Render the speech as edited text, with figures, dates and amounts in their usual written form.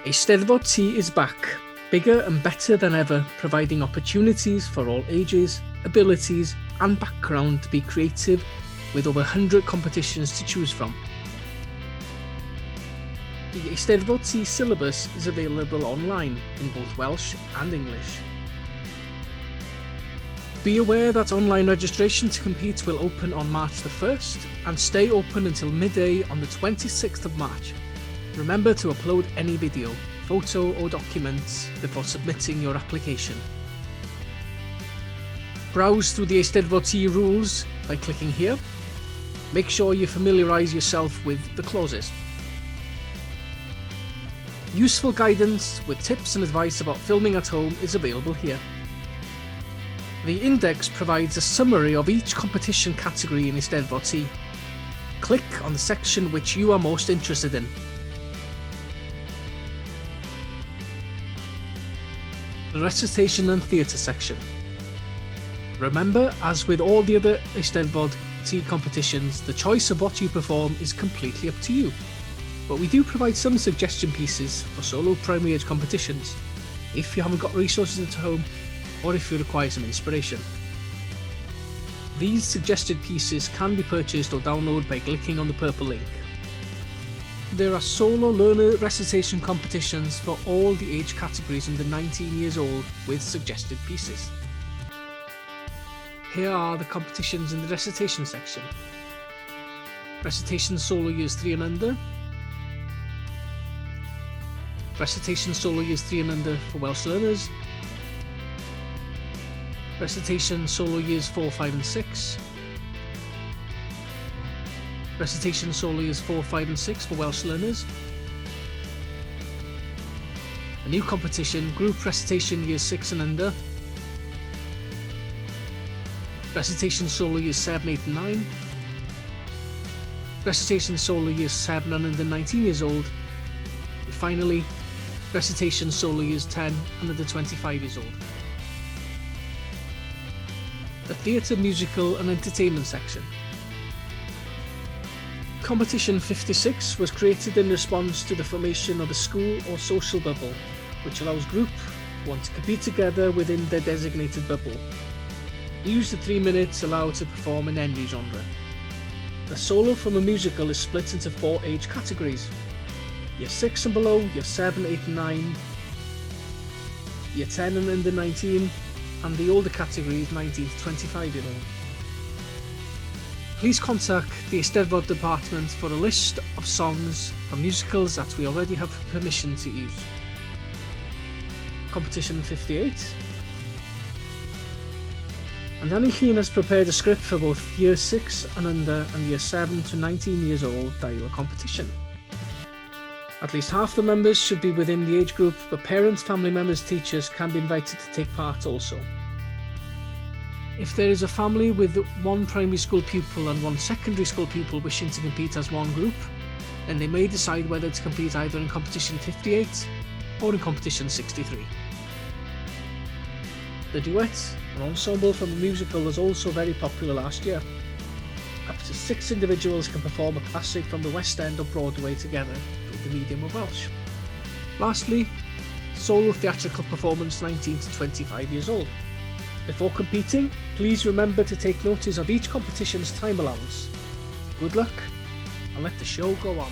Eisteddfod T is back, bigger and better than ever, providing opportunities for all ages, abilities and background to be creative with over 100 competitions to choose from. The Eisteddfod T syllabus is available online in both Welsh and English. Be aware that online registration to compete will open on March the 1st and stay open until midday on the 26th of March. Remember to upload any video, photo or documents before submitting your application. Browse through the Eisteddfod T rules by clicking here. Make sure you familiarise yourself with the clauses. Useful guidance with tips and advice about filming at home is available here. The index provides a summary of each competition category in Eisteddfod T. Click on the section which you are most interested in. The Recitation and Theatre section. Remember, as with all the other Eisteddfod T competitions, the choice of what you perform is completely up to you. But we do provide some suggestion pieces for solo primary age competitions, if you haven't got resources at home or if you require some inspiration. These suggested pieces can be purchased or downloaded by clicking on the purple link. There are solo learner recitation competitions for all the age categories under 19 years old with suggested pieces. Here are the competitions in the recitation section. Recitation solo years 3 and under. Recitation solo years 3 and under for Welsh learners. Recitation solo years 4, 5 and 6. Recitation solo years 4, 5 and 6 for Welsh learners. A new competition, group recitation years 6 and under. Recitation solo years 7, 8 and 9. Recitation solo years 7 and under 19 years old. And finally, recitation solo years 10 and under 25 years old. The Theatre, Musical and Entertainment section. Competition 56 was created in response to the formation of a school or social bubble, which allows groups who want to compete together within their designated bubble. Use the 3 minutes allowed to perform in any genre. The solo from a musical is split into 4 age categories: Year 6 and below, Year 7, 8 and 9, Year 10 and under 19, and the older category is 19 to 25 year old. Please contact the Eisteddfod department for a list of songs from musicals that we already have permission to use. Competition 58. And Annie Llun has prepared a script for both Year 6 and under and Year 7 to 19 years old dialogue competition. At least half the members should be within the age group, but parents, family members, teachers can be invited to take part also. If there is a family with one primary school pupil and one secondary school pupil wishing to compete as one group, then they may decide whether to compete either in competition 58 or in competition 63. The duet, an ensemble from a musical, was also very popular last year. Up to 6 individuals can perform a classic from the West End or Broadway together through the medium of Welsh. Lastly, solo theatrical performance 19 to 25 years old. Before competing, please remember to take notice of each competition's time allowance. Good luck, and let the show go on.